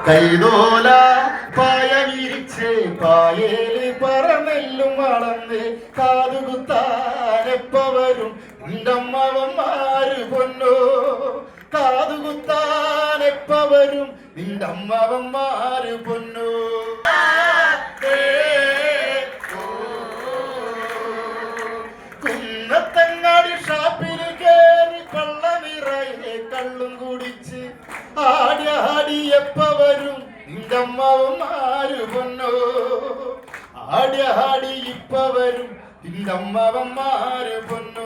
കൈതോല പായ വിരിച്ച് പായേല് പറന്നെല്ലും വളർന്ന് കാതുകുത്താനെപ്പവരും നിന്റമ്മവന്മാര് പൊന്നോ കാതുകുത്താനെപ്പവരും നിന്റമ്മവന്മാര് പൊന്നോ കുന്നത്തങ്ങാടി ഷാപ്പിൽ കേറി കള്ള നിറയെ കള്ളും കുടിച്ച് ആടി ആടി എപ്പവരും നിന്റമ്മവന്മാര് പൊന്നോ ആടി ആടി ഇപ്പവരും നിന്റമ്മവന്മാര് പൊന്നോ